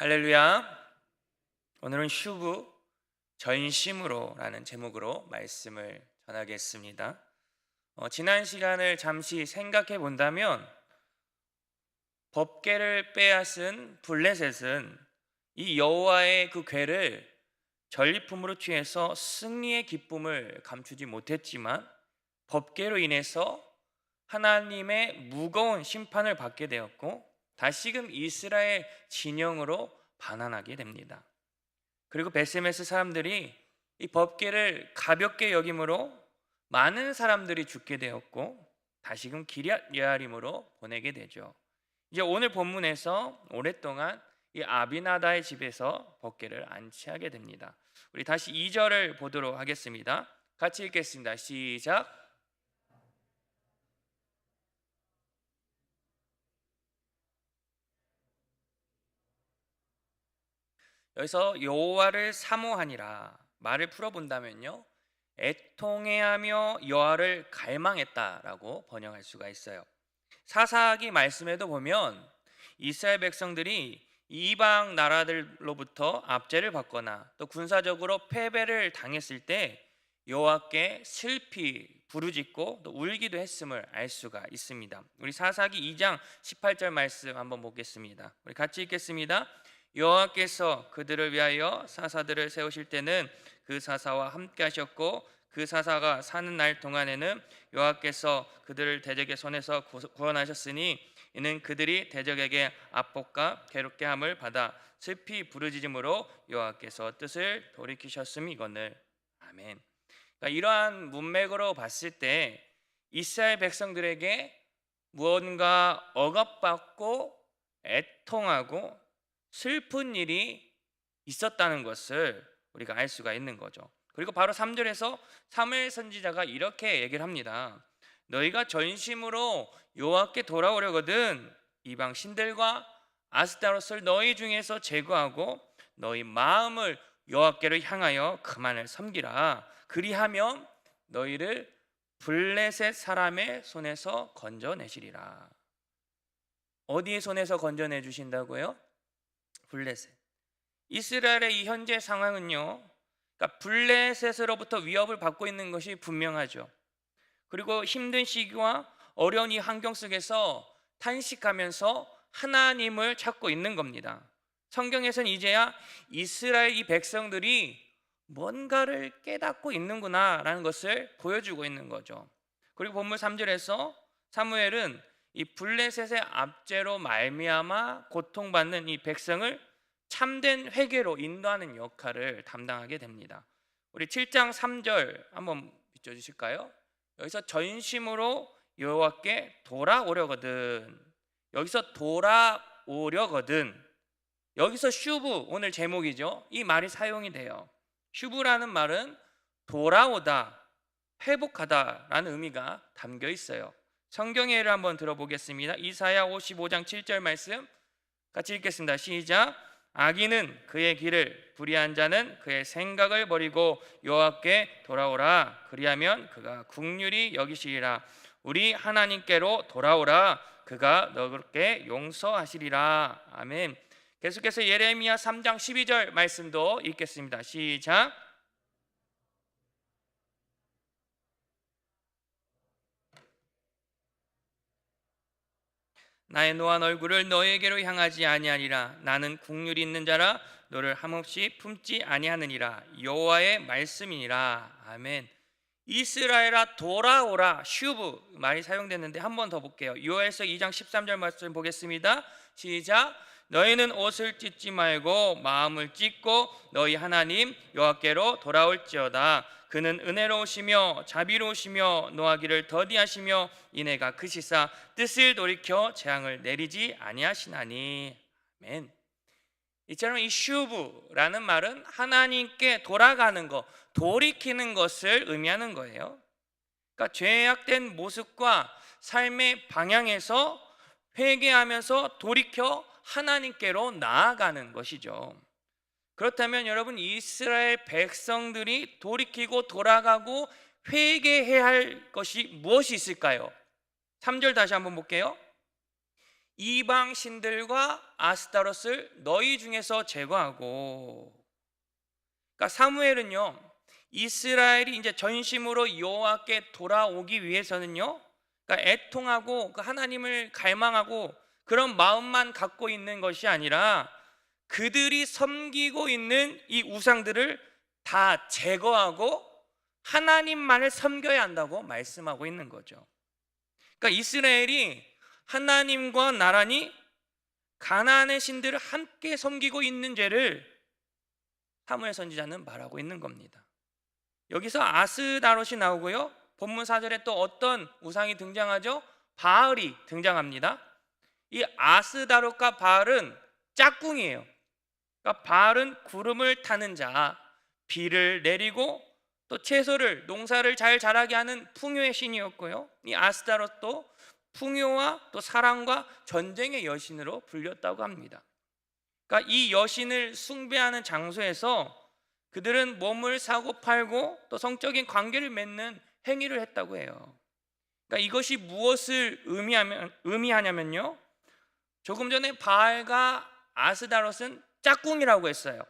할렐루야. 오늘은 슈브 전심으로라는 제목으로 말씀을 전하겠습니다. 지난 시간을 잠시 생각해 본다면 법궤를 빼앗은 블레셋은 이 여호와의 그 궤를 전리품으로 취해서 승리의 기쁨을 감추지 못했지만 법궤로 인해서 하나님의 무거운 심판을 받게 되었고 다시금 이스라엘 진영으로 반환하게 됩니다. 그리고 베세메스 사람들이 이 법궤를 가볍게 여김으로 많은 사람들이 죽게 되었고 다시금 기럇 여아림으로 보내게 되죠. 이제 오늘 본문에서 오랫동안 이 아비나다의 집에서 법궤를 안치하게 됩니다. 우리 다시 2절을 보도록 하겠습니다. 같이 읽겠습니다. 시작. 여기서 여호와를 사모하니라 말을 풀어본다면요, 애통해하며 여호와를 갈망했다라고 번역할 수가 있어요. 사사기 말씀에도 보면 이스라엘 백성들이 이방 나라들로부터 압제를 받거나 또 군사적으로 패배를 당했을 때 여호와께 슬피 부르짖고 또 울기도 했음을 알 수가 있습니다. 우리 사사기 2장 18절 말씀 한번 보겠습니다. 우리 같이 읽겠습니다. 여호와께서 그들을 위하여 사사들을 세우실 때는 그 사사와 함께 하셨고 그 사사가 사는 날 동안에는 여호와께서 그들을 대적의 손에서 구원하셨으니 이는 그들이 대적에게 압복과 괴롭게 함을 받아 슬피 부르짖음으로 여호와께서 뜻을 돌이키셨음이거늘. 아멘. 그러니까 이러한 문맥으로 봤을 때 이스라엘 백성들에게 무언가 억압받고 애통하고 슬픈 일이 있었다는 것을 우리가 알 수가 있는 거죠. 그리고 바로 3절에서 사무엘 선지자가 이렇게 얘기를 합니다. 너희가 전심으로 여호와께 돌아오려거든 이방 신들과 아스타롯을 너희 중에서 제거하고 너희 마음을 여호와께로 향하여 그만을 섬기라. 그리하면 너희를 블레셋 사람의 손에서 건져내시리라. 어디의 손에서 건져내 주신다고요? 블레셋. 이스라엘의 이 현재 상황은요, 그러니까 블레셋으로부터 위협을 받고 있는 것이 분명하죠. 그리고 힘든 시기와 어려운 이 환경 속에서 탄식하면서 하나님을 찾고 있는 겁니다. 성경에서는 이제야 이스라엘 이 백성들이 뭔가를 깨닫고 있는구나라는 것을 보여주고 있는 거죠. 그리고 본문 3절에서 사무엘은 이 블레셋의 압제로 말미암아 고통받는 이 백성을 참된 회개로 인도하는 역할을 담당하게 됩니다. 우리 7장 3절 한번 비춰주실까요? 여기서 전심으로 여호와께 돌아오려거든. 여기서 돌아오려거든. 여기서 슈브, 오늘 제목이죠. 이 말이 사용이 돼요. 슈브라는 말은 돌아오다, 회복하다라는 의미가 담겨 있어요. 성경의 예를 한번 들어보겠습니다. 이사야 55장 7절 말씀 같이 읽겠습니다. 시작. 악인은 그의 길을, 불의한 자는 그의 생각을 버리고 여호와께 돌아오라. 그리하면 그가 긍휼히 여기시리라. 우리 하나님께로 돌아오라. 그가 너그럽게 용서하시리라. 아멘. 계속해서 예레미야 3장 12절 말씀도 읽겠습니다. 시작. 나의 노한 얼굴을 너에게로 향하지 아니하리라. 나는 긍휼이 있는 자라 너를 함없이 품지 아니하느니라. 여호와의 말씀이니라. 아멘. 이스라엘아 돌아오라. 슈브 말이 사용됐는데 한 번 더 볼게요. 요엘서 2장 13절 말씀 보겠습니다. 시작. 너희는 옷을 찢지 말고 마음을 찢고 너희 하나님 여호와께로 돌아올지어다. 그는 은혜로우시며 자비로우시며 노하기를 더디하시며 이내가 크시사 뜻을 돌이켜 재앙을 내리지 아니하시나니. 아멘. 이처럼 이 슈브라는 말은 하나님께 돌아가는 것, 돌이키는 것을 의미하는 거예요. 그러니까 죄악된 모습과 삶의 방향에서 회개하면서 돌이켜 하나님께로 나아가는 것이죠. 그렇다면 여러분, 이스라엘 백성들이 돌이키고 돌아가고 회개해야 할 것이 무엇이 있을까요? 3절 다시 한번 볼게요. 이방 신들과 아스타롯을 너희 중에서 제거하고. 그러니까 사무엘은요, 이스라엘이 이제 전심으로 여호와께 돌아오기 위해서는요, 그러니까 애통하고 그 하나님을 갈망하고 그런 마음만 갖고 있는 것이 아니라 그들이 섬기고 있는 이 우상들을 다 제거하고 하나님만을 섬겨야 한다고 말씀하고 있는 거죠. 그러니까 이스라엘이 하나님과 나란히 가나안의 신들을 함께 섬기고 있는 죄를 사무엘 선지자는 말하고 있는 겁니다. 여기서 아스다롯이 나오고요, 본문 4절에 또 어떤 우상이 등장하죠? 바알이 등장합니다. 이 아스다롯과 바알은 짝꿍이에요. 그러니까 바알은 구름을 타는 자, 비를 내리고 또 채소를, 농사를 잘 자라게 하는 풍요의 신이었고요, 이 아스다롯도 풍요와 또 사랑과 전쟁의 여신으로 불렸다고 합니다. 그러니까 이 여신을 숭배하는 장소에서 그들은 몸을 사고 팔고 또 성적인 관계를 맺는 행위를 했다고 해요. 그러니까 이것이 무엇을 의미하냐면요, 조금 전에 바알과 아스다롯은 짝꿍이라고 했어요.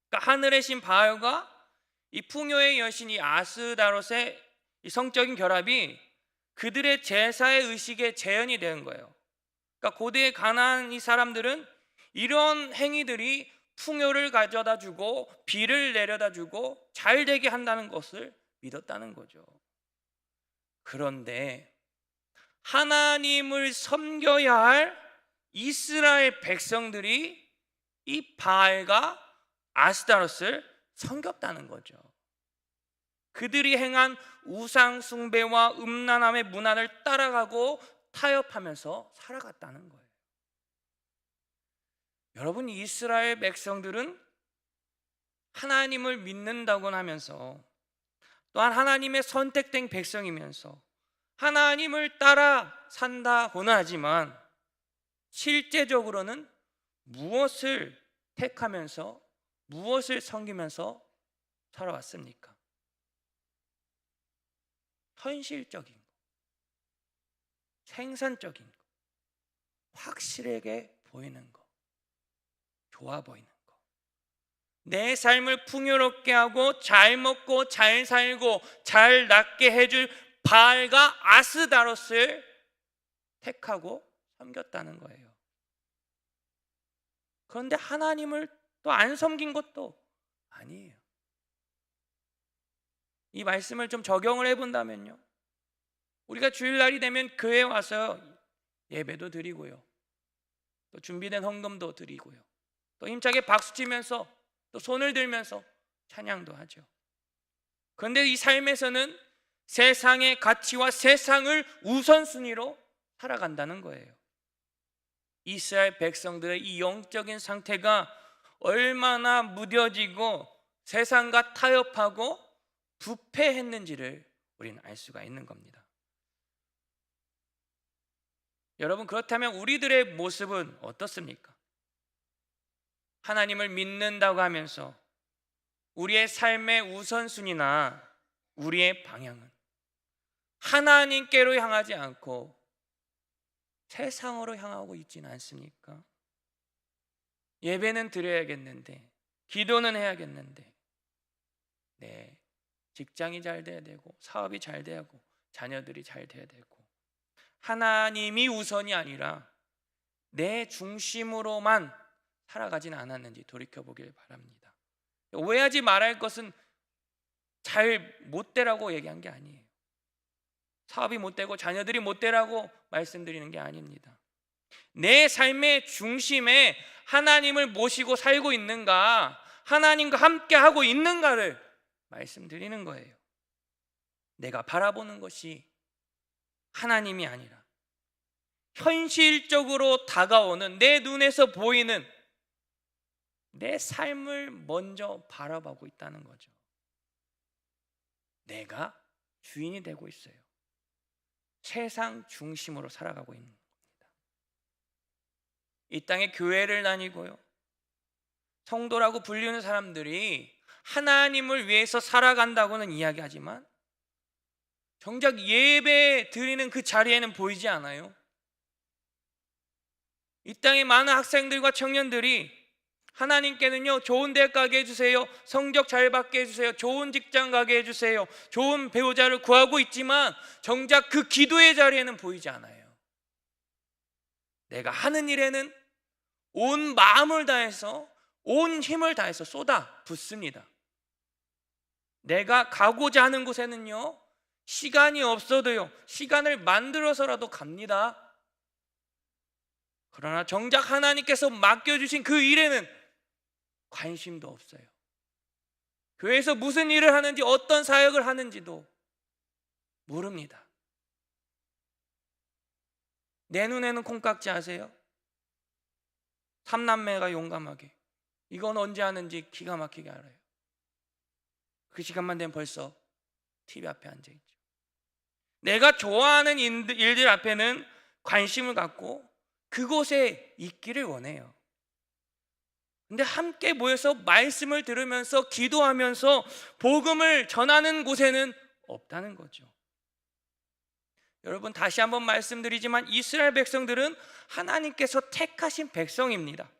그러니까 하늘의 신 바알과 이 풍요의 여신 이 아스다롯의 이 성적인 결합이 그들의 제사의 의식의 재현이 되는 거예요. 그러니까 고대의 가나안 이 사람들은 이런 행위들이 풍요를 가져다 주고 비를 내려다 주고 잘 되게 한다는 것을 믿었다는 거죠. 그런데 하나님을 섬겨야 할 이스라엘 백성들이 이 바알과 아스타롯을 섬겼다는 거죠. 그들이 행한 우상 숭배와 음란함의 문화를 따라가고 타협하면서 살아갔다는 거예요. 여러분, 이스라엘 백성들은 하나님을 믿는다고는 하면서 또한 하나님의 선택된 백성이면서 하나님을 따라 산다고는 하지만 실제적으로는 무엇을 택하면서 무엇을 섬기면서 살아왔습니까? 현실적인 거, 생산적인 거, 확실하게 보이는 거, 좋아 보이는 거, 내 삶을 풍요롭게 하고 잘 먹고 잘 살고 잘 낫게 해줄 바알과 아스다롯을 택하고 섬겼다는 거예요. 그런데 하나님을 또 안 섬긴 것도 아니에요. 이 말씀을 좀 적용을 해본다면요, 우리가 주일날이 되면 교회에 와서 예배도 드리고요, 또 준비된 헌금도 드리고요, 또 힘차게 박수치면서 또 손을 들면서 찬양도 하죠. 그런데 이 삶에서는 세상의 가치와 세상을 우선순위로 살아간다는 거예요. 이스라엘 백성들의 이 영적인 상태가 얼마나 무뎌지고 세상과 타협하고 부패했는지를 우리는 알 수가 있는 겁니다. 여러분, 그렇다면 우리들의 모습은 어떻습니까? 하나님을 믿는다고 하면서 우리의 삶의 우선순위나 우리의 방향은 하나님께로 향하지 않고 세상으로 향하고 있지는 않습니까? 예배는 드려야겠는데, 기도는 해야겠는데, 네, 직장이 잘 돼야 되고 사업이 잘 돼야 하고 자녀들이 잘 돼야 되고 하나님이 우선이 아니라 내 중심으로만 살아가진 않았는지 돌이켜보길 바랍니다. 오해하지 말아야 할 것은 잘 못 되라고 얘기한 게 아니에요. 사업이 못 되고 자녀들이 못 되라고 말씀드리는 게 아닙니다. 내 삶의 중심에 하나님을 모시고 살고 있는가, 하나님과 함께 하고 있는가를 말씀드리는 거예요. 내가 바라보는 것이 하나님이 아니라 현실적으로 다가오는 내 눈에서 보이는 내 삶을 먼저 바라보고 있다는 거죠. 내가 주인이 되고 있어요. 세상 중심으로 살아가고 있는 겁니다. 이 땅에 교회를 다니고요, 성도라고 불리는 사람들이 하나님을 위해서 살아간다고는 이야기하지만 정작 예배 드리는 그 자리에는 보이지 않아요. 이 땅의 많은 학생들과 청년들이 하나님께는요, 좋은 대학 가게 해주세요, 성적 잘 받게 해주세요, 좋은 직장 가게 해주세요, 좋은 배우자를 구하고 있지만 정작 그 기도의 자리에는 보이지 않아요. 내가 하는 일에는 온 마음을 다해서, 온 힘을 다해서 쏟아 붓습니다. 내가 가고자 하는 곳에는요, 시간이 없어도요, 시간을 만들어서라도 갑니다. 그러나 정작 하나님께서 맡겨주신 그 일에는 관심도 없어요. 교회에서 무슨 일을 하는지, 어떤 사역을 하는지도 모릅니다. 내 눈에는 콩깍지 아세요? 삼남매가 용감하게, 이건 언제 하는지 기가 막히게 알아요. 그 시간만 되면 벌써 TV 앞에 앉아있죠. 내가 좋아하는 일들 앞에는 관심을 갖고 그곳에 있기를 원해요. 근데 함께 모여서 말씀을 들으면서 기도하면서 복음을 전하는 곳에는 없다는 거죠. 여러분, 다시 한번 말씀드리지만 이스라엘 백성들은 하나님께서 택하신 백성입니다.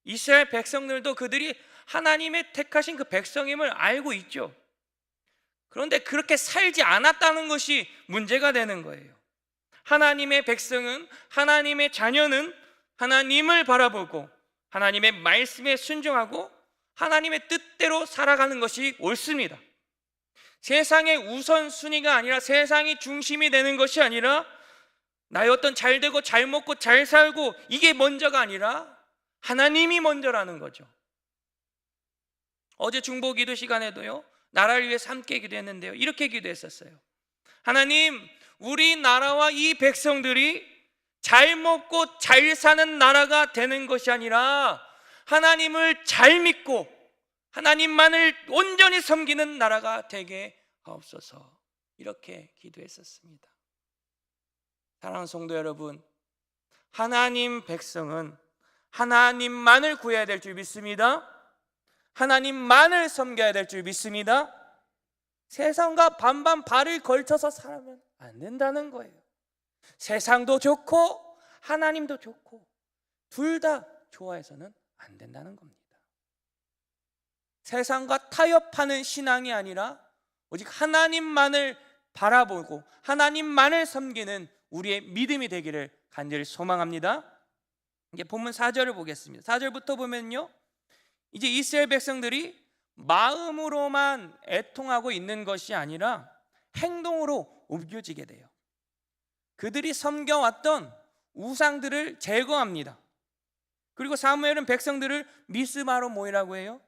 이스라엘 백성들도 그들이 하나님의 택하신 그 백성임을 알고 있죠. 그런데 그렇게 살지 않았다는 것이 문제가 되는 거예요. 하나님의 백성은, 하나님의 자녀는 하나님을 바라보고 하나님의 말씀에 순종하고 하나님의 뜻대로 살아가는 것이 옳습니다. 세상의 우선순위가 아니라, 세상이 중심이 되는 것이 아니라, 나의 어떤 잘 되고 잘 먹고 잘 살고 이게 먼저가 아니라 하나님이 먼저라는 거죠. 어제 중보 기도 시간에도요, 나라를 위해서 함께 기도했는데요, 이렇게 기도했었어요. 하나님, 우리나라와 이 백성들이 잘 먹고 잘 사는 나라가 되는 것이 아니라 하나님을 잘 믿고 하나님만을 온전히 섬기는 나라가 되게 하옵소서. 이렇게 기도했었습니다. 사랑하는 성도 여러분, 하나님 백성은 하나님만을 구해야 될 줄 믿습니다. 하나님만을 섬겨야 될 줄 믿습니다. 세상과 반반 발을 걸쳐서 살면 안 된다는 거예요. 세상도 좋고 하나님도 좋고 둘 다 좋아해서는 안 된다는 겁니다. 세상과 타협하는 신앙이 아니라 오직 하나님만을 바라보고 하나님만을 섬기는 우리의 믿음이 되기를 간절히 소망합니다. 이제 본문 4절을 보겠습니다. 4절부터 보면요, 이제 이스라엘 백성들이 마음으로만 애통하고 있는 것이 아니라 행동으로 옮겨지게 돼요. 그들이 섬겨왔던 우상들을 제거합니다. 그리고 사무엘은 백성들을 미스바로 모이라고 해요.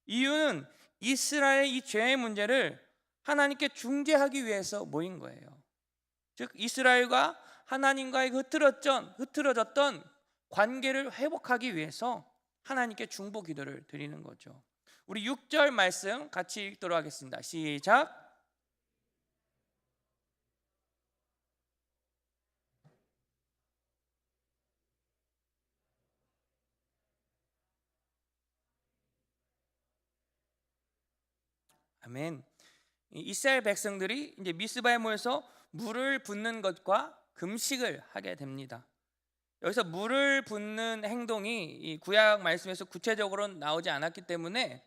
이유는 이스라엘의 이 죄의 문제를 하나님께 중재하기 위해서 모인 거예요. 즉 이스라엘과 하나님과의 흐트러졌던 관계를 회복하기 위해서 하나님께 중보 기도를 드리는 거죠. 우리 6절 말씀 같이 읽도록 하겠습니다. 시작. 아멘. 이스라엘 백성들이 이제 미스바에 모여서 물을 붓는 것과 금식을 하게 됩니다. 여기서 물을 붓는 행동이 이 구약 말씀에서 구체적으로 나오지 않았기 때문에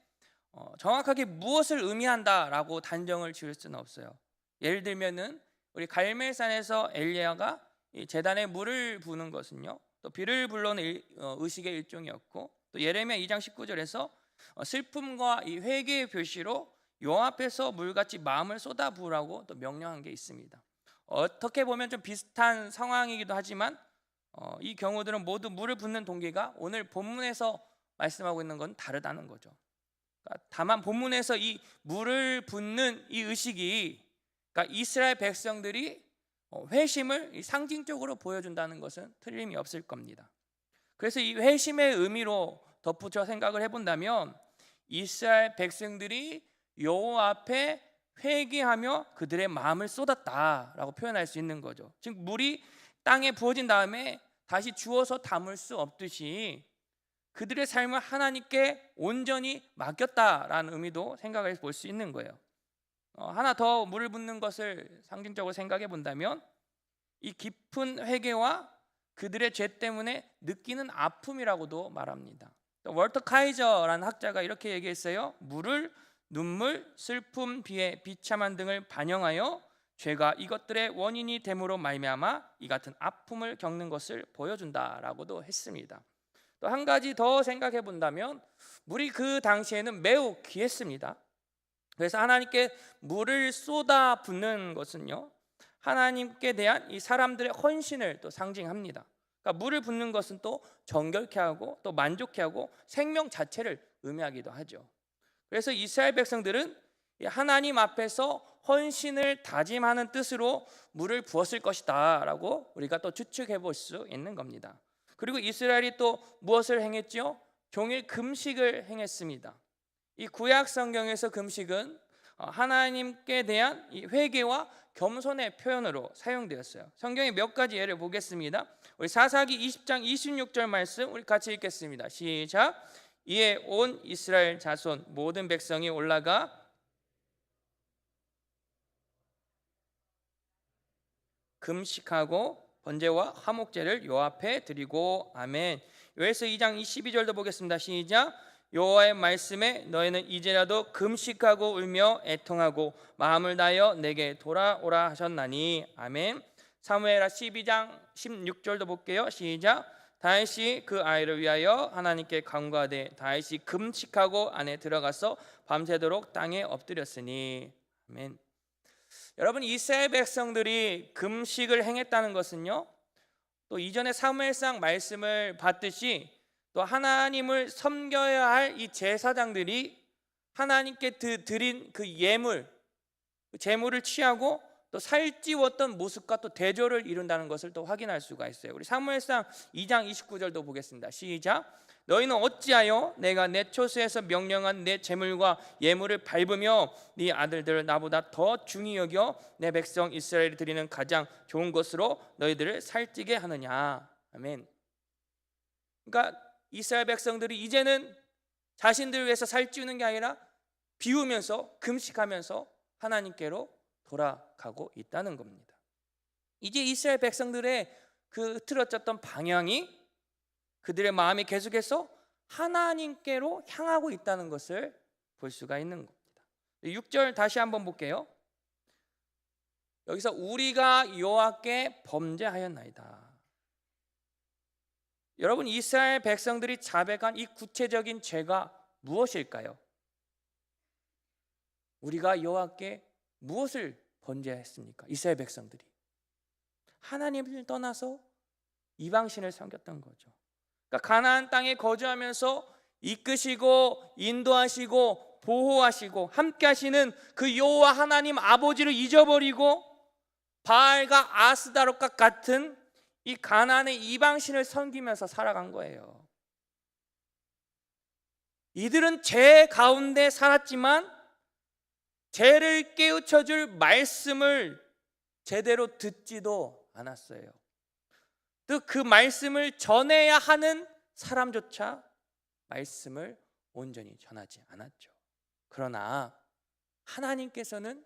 정확하게 무엇을 의미한다라고 단정을 지을 수는 없어요. 예를 들면은 우리 갈멜산에서 엘리야가 제단에 물을 부는 것은요, 또 비를 불러오는 의식의 일종이었고, 또 예레미야 2장 19절에서 슬픔과 이 회개의 표시로 요 앞에서 물같이 마음을 쏟아 부으라고 또 명령한 게 있습니다. 어떻게 보면 좀 비슷한 상황이기도 하지만 이 경우들은 모두 물을 붓는 동기가 오늘 본문에서 말씀하고 있는 건 다르다는 거죠. 그러니까 다만 본문에서 이 물을 붓는 이 의식이, 그러니까 이스라엘 백성들이 회심을 상징적으로 보여준다는 것은 틀림이 없을 겁니다. 그래서 이 회심의 의미로 덧붙여 생각을 해본다면 이스라엘 백성들이 여호와 앞에 회개하며 그들의 마음을 쏟았다라고 표현할 수 있는 거죠. 즉 물이 땅에 부어진 다음에 다시 주워서 담을 수 없듯이 그들의 삶을 하나님께 온전히 맡겼다라는 의미도 생각해 볼 수 있는 거예요. 하나 더 물을 붓는 것을 상징적으로 생각해 본다면 이 깊은 회개와 그들의 죄 때문에 느끼는 아픔이라고도 말합니다. 월터 카이저라는 학자가 이렇게 얘기했어요. 물을 눈물, 슬픔, 비애, 비참함 등을 반영하여 죄가 이것들의 원인이 됨으로 말미암아 이 같은 아픔을 겪는 것을 보여준다라고도 했습니다. 또 한 가지 더 생각해 본다면 물이 그 당시에는 매우 귀했습니다. 그래서 하나님께 물을 쏟아 붓는 것은요, 하나님께 대한 이 사람들의 헌신을 또 상징합니다. 그러니까 물을 붓는 것은 또 정결케 하고 또 만족케 하고 생명 자체를 의미하기도 하죠. 그래서 이스라엘 백성들은 하나님 앞에서 헌신을 다짐하는 뜻으로 물을 부었을 것이다 라고 우리가 또 추측해 볼 수 있는 겁니다. 그리고 이스라엘이 또 무엇을 행했죠? 종일 금식을 행했습니다. 이 구약 성경에서 금식은 하나님께 대한 이 회개와 겸손의 표현으로 사용되었어요. 성경의 몇 가지 예를 보겠습니다. 우리 사사기 20장 26절 말씀 우리 같이 읽겠습니다. 시작. 이에 온 이스라엘 자손 모든 백성이 올라가 금식하고 번제와 화목제를 여호와 앞에 드리고 아멘. 요에서 2장 22절도 보겠습니다. 시작. 여호와의 말씀에 너희는 이제라도 금식하고 울며 애통하고 마음을 다하여 내게 돌아오라 하셨나니 아멘. 사무엘하 12장 16절도 볼게요. 시작. 다윗이 그 아이를 위하여 하나님께 간구하되 다윗이 금식하고 안에 들어가서 밤새도록 땅에 엎드렸으니 아멘. 여러분, 이스라엘 백성들이 금식을 행했다는 것은요, 또 이전에 사무엘상 말씀을 봤듯이 또 하나님을 섬겨야 할 이 제사장들이 하나님께 드린 그 예물, 그 제물을 취하고 또 살찌웠던 모습과 또 대조를 이룬다는 것을 또 확인할 수가 있어요. 우리 사무엘상 2장 29절도 보겠습니다. 시작. 너희는 어찌하여 내가 내 초소에서 명령한 내 제물과 예물을 밟으며 네 아들들을 나보다 더 중히 여겨 내 백성 이스라엘이 드리는 가장 좋은 것으로 너희들을 살찌게 하느냐. 아멘. 그러니까 이스라엘 백성들이 이제는 자신들을 위해서 살찌우는 게 아니라 비우면서 금식하면서 하나님께로 돌아가고 있다는 겁니다. 이제 이스라엘 백성들의 그 틀어졌던 방향이 그들의 마음이 계속해서 하나님께로 향하고 있다는 것을 볼 수가 있는 겁니다. 6절 다시 한번 볼게요. 여기서 우리가 여호와께 범죄하였나이다. 여러분, 이스라엘 백성들이 자백한 이 구체적인 죄가 무엇일까요? 우리가 여호와께 무엇을 범죄했습니까? 이스라엘 백성들이 하나님을 떠나서 이방신을 섬겼던 거죠. 그러니까 가나안 땅에 거주하면서 이끄시고 인도하시고 보호하시고 함께 하시는 그 여호와 하나님 아버지를 잊어버리고 바알과 아스다롯과 같은 이 가나안의 이방신을 섬기면서 살아간 거예요. 이들은 죄 가운데 살았지만 죄를 깨우쳐줄 말씀을 제대로 듣지도 않았어요. 또 그 말씀을 전해야 하는 사람조차 말씀을 온전히 전하지 않았죠. 그러나 하나님께서는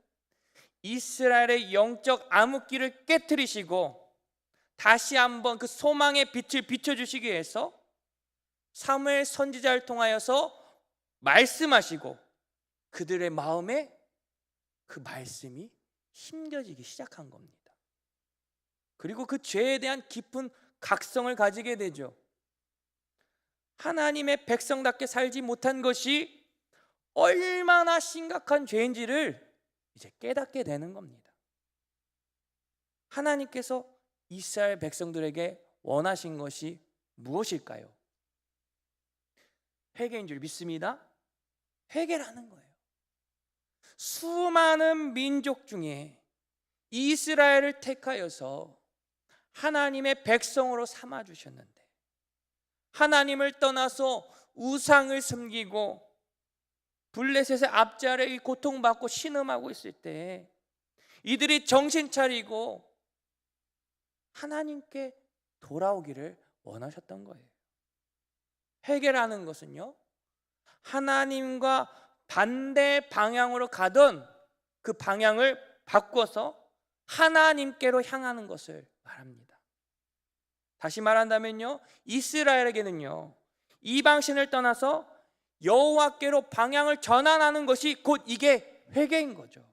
이스라엘의 영적 암흑기를 깨트리시고 다시 한번 그 소망의 빛을 비춰주시기 위해서 사무엘 선지자를 통하여서 말씀하시고 그들의 마음에 그 말씀이 심겨지기 시작한 겁니다. 그리고 그 죄에 대한 깊은 각성을 가지게 되죠. 하나님의 백성답게 살지 못한 것이 얼마나 심각한 죄인지를 이제 깨닫게 되는 겁니다. 하나님께서 이스라엘 백성들에게 원하신 것이 무엇일까요? 회개인 줄 믿습니다. 회개라는 거예요. 수많은 민족 중에 이스라엘을 택하여서 하나님의 백성으로 삼아주셨는데 하나님을 떠나서 우상을 섬기고 블레셋의 앞지 아래 고통받고 신음하고 있을 때 이들이 정신 차리고 하나님께 돌아오기를 원하셨던 거예요. 회개라는 것은요, 하나님과 반대 방향으로 가던 그 방향을 바꿔서 하나님께로 향하는 것을 말합니다. 다시 말한다면요, 이스라엘에게는요, 이방신을 떠나서 여호와께로 방향을 전환하는 것이 곧 이게 회개인 거죠.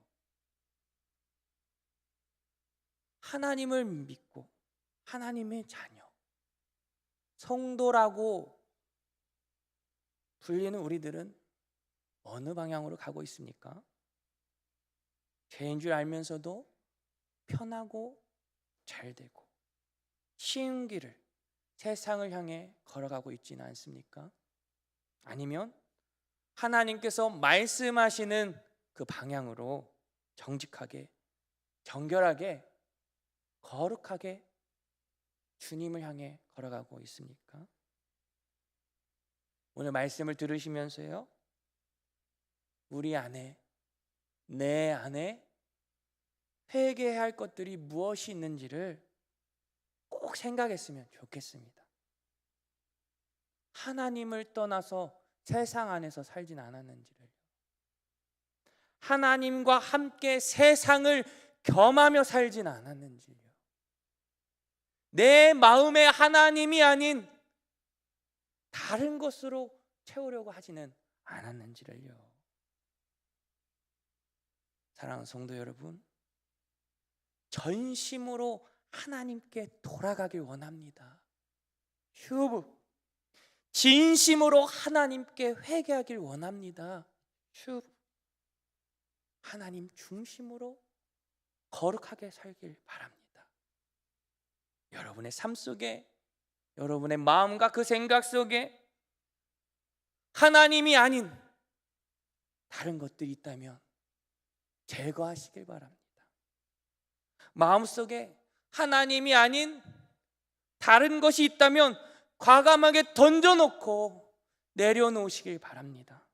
하나님을 믿고 하나님의 자녀, 성도라고 불리는 우리들은 어느 방향으로 가고 있습니까? 죄인 줄 알면서도 편하고 잘 되고 쉬운 길을, 세상을 향해 걸어가고 있지는 않습니까? 아니면 하나님께서 말씀하시는 그 방향으로 정직하게, 정결하게, 거룩하게 주님을 향해 걸어가고 있습니까? 오늘 말씀을 들으시면서요, 우리 안에, 내 안에 회개해야 할 것들이 무엇이 있는지를 꼭 생각했으면 좋겠습니다. 하나님을 떠나서 세상 안에서 살진 않았는지를, 하나님과 함께 세상을 겸하며 살진 않았는지요, 내 마음에 하나님이 아닌 다른 것으로 채우려고 하지는 않았는지를요. 사랑하는 성도 여러분, 전심으로 하나님께 돌아가길 원합니다. 휴브, 진심으로 하나님께 회개하길 원합니다. 휴브, 하나님 중심으로 거룩하게 살길 바랍니다. 여러분의 삶 속에, 여러분의 마음과 그 생각 속에 하나님이 아닌 다른 것들이 있다면 제거하시길 바랍니다. 마음속에 하나님이 아닌 다른 것이 있다면 과감하게 던져놓고 내려놓으시길 바랍니다.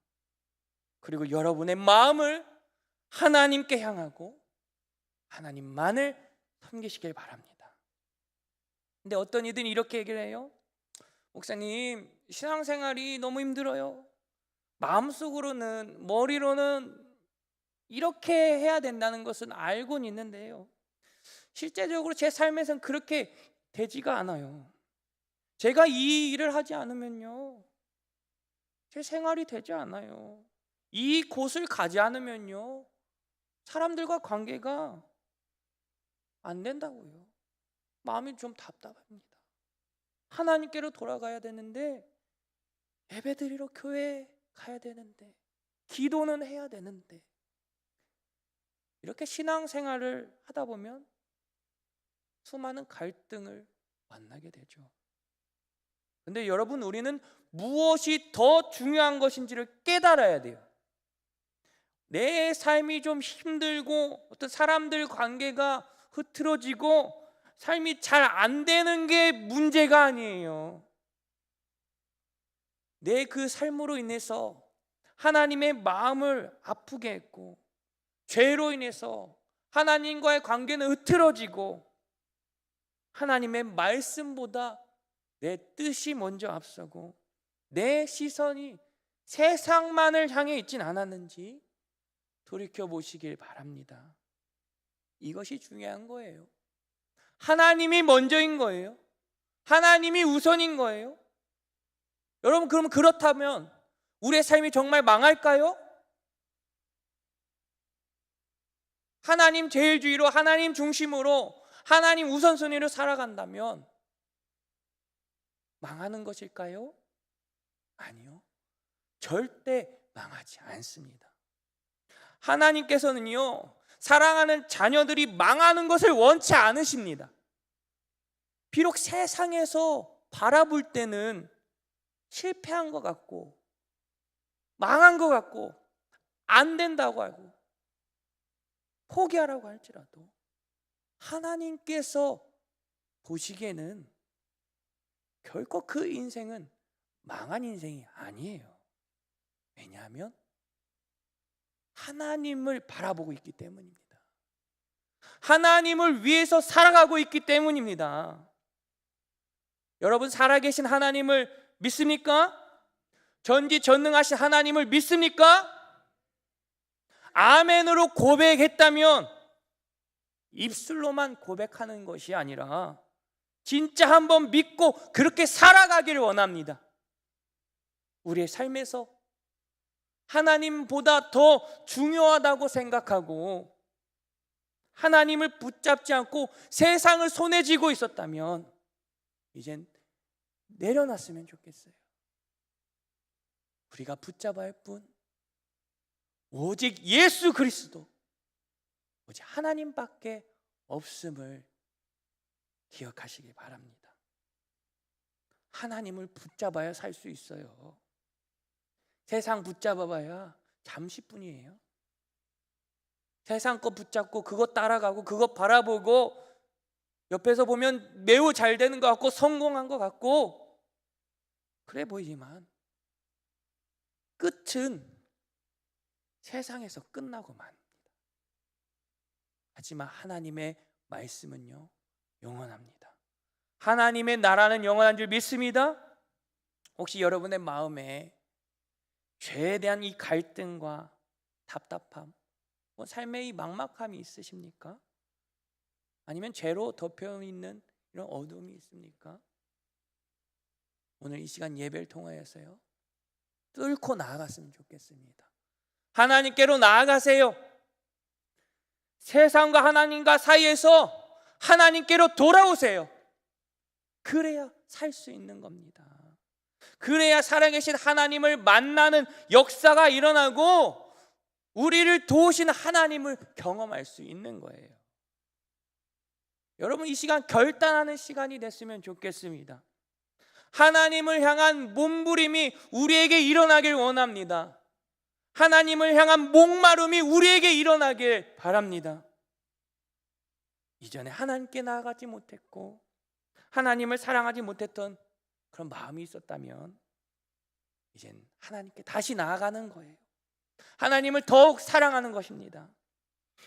그리고 여러분의 마음을 하나님께 향하고 하나님만을 섬기시길 바랍니다. 근데 어떤 이들은 이렇게 얘기를 해요. 목사님, 신앙생활이 너무 힘들어요. 마음속으로는, 머리로는 이렇게 해야 된다는 것은 알고는 있는데요, 실제적으로 제 삶에서는 그렇게 되지가 않아요. 제가 이 일을 하지 않으면요, 제 생활이 되지 않아요. 이 곳을 가지 않으면요, 사람들과 관계가 안 된다고요. 마음이 좀 답답합니다. 하나님께로 돌아가야 되는데, 예배드리러 교회 가야 되는데, 기도는 해야 되는데, 이렇게 신앙생활을 하다 보면 수많은 갈등을 만나게 되죠. 근데 여러분, 우리는 무엇이 더 중요한 것인지를 깨달아야 돼요. 내 삶이 좀 힘들고 어떤 사람들 관계가 흐트러지고 삶이 잘 안 되는 게 문제가 아니에요. 내 그 삶으로 인해서 하나님의 마음을 아프게 했고, 죄로 인해서 하나님과의 관계는 흐트러지고, 하나님의 말씀보다 내 뜻이 먼저 앞서고 내 시선이 세상만을 향해 있진 않았는지 돌이켜 보시길 바랍니다. 이것이 중요한 거예요. 하나님이 먼저인 거예요. 하나님이 우선인 거예요. 여러분, 그럼 그렇다면 우리의 삶이 정말 망할까요? 하나님 제일주의로, 하나님 중심으로, 하나님 우선순위로 살아간다면 망하는 것일까요? 아니요, 절대 망하지 않습니다. 하나님께서는요, 사랑하는 자녀들이 망하는 것을 원치 않으십니다. 비록 세상에서 바라볼 때는 실패한 것 같고 망한 것 같고 안 된다고 하고 포기하라고 할지라도, 하나님께서 보시기에는 결코 그 인생은 망한 인생이 아니에요. 왜냐하면 하나님을 바라보고 있기 때문입니다. 하나님을 위해서 살아가고 있기 때문입니다. 여러분, 살아계신 하나님을 믿습니까? 전지전능하신 하나님을 믿습니까? 아멘으로 고백했다면 입술로만 고백하는 것이 아니라 진짜 한번 믿고 그렇게 살아가기를 원합니다. 우리의 삶에서 하나님보다 더 중요하다고 생각하고 하나님을 붙잡지 않고 세상을 손에 쥐고 있었다면 이젠 내려놨으면 좋겠어요. 우리가 붙잡아야 할 분 오직 예수 그리스도, 오직 하나님밖에 없음을 기억하시기 바랍니다. 하나님을 붙잡아야 살 수 있어요. 세상 붙잡아봐야 잠시뿐이에요. 세상 거 붙잡고 그거 따라가고 그거 바라보고 옆에서 보면 매우 잘 되는 것 같고 성공한 것 같고 그래 보이지만 끝은 세상에서 끝나고 맙니다. 하지만 하나님의 말씀은요 영원합니다. 하나님의 나라는 영원한 줄 믿습니다. 혹시 여러분의 마음에 죄에 대한 이 갈등과 답답함, 삶의 이 막막함이 있으십니까? 아니면 죄로 덮여 있는 이런 어두움이 있습니까? 오늘 이 시간 예배를 통하여서요 뚫고 나아갔으면 좋겠습니다. 하나님께로 나아가세요. 세상과 하나님과 사이에서 하나님께로 돌아오세요. 그래야 살 수 있는 겁니다. 그래야 살아계신 하나님을 만나는 역사가 일어나고 우리를 도우신 하나님을 경험할 수 있는 거예요. 여러분 이 시간 결단하는 시간이 됐으면 좋겠습니다. 하나님을 향한 몸부림이 우리에게 일어나길 원합니다. 하나님을 향한 목마름이 우리에게 일어나길 바랍니다. 이전에 하나님께 나아가지 못했고 하나님을 사랑하지 못했던 그런 마음이 있었다면 이젠 하나님께 다시 나아가는 거예요. 하나님을 더욱 사랑하는 것입니다.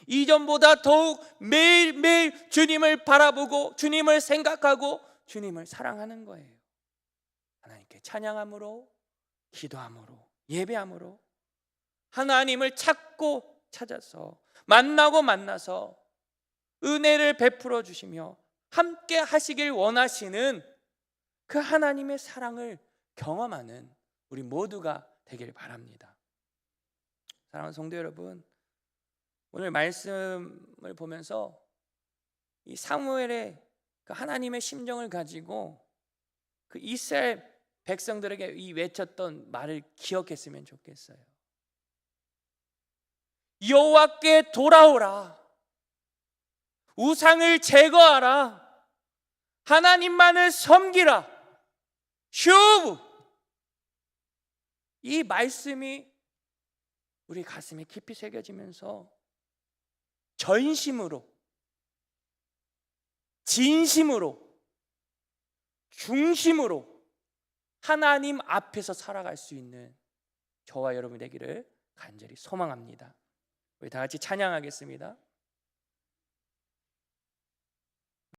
이전보다 더욱 매일매일 주님을 바라보고 주님을 생각하고 주님을 사랑하는 거예요. 하나님께 찬양함으로, 기도함으로, 예배함으로 하나님을 찾고 찾아서 만나고 만나서 은혜를 베풀어 주시며 함께 하시길 원하시는 그 하나님의 사랑을 경험하는 우리 모두가 되길 바랍니다. 사랑하는 성도 여러분, 오늘 말씀을 보면서 이 사무엘의 그 하나님의 심정을 가지고 그 이스라엘 백성들에게 이 외쳤던 말을 기억했으면 좋겠어요. 여호와께 돌아오라. 우상을 제거하라. 하나님만을 섬기라. 슈브. 이 말씀이 우리 가슴에 깊이 새겨지면서 전심으로, 진심으로, 중심으로 하나님 앞에서 살아갈 수 있는 저와 여러분 되기를 간절히 소망합니다. 우리 다 같이 찬양하겠습니다.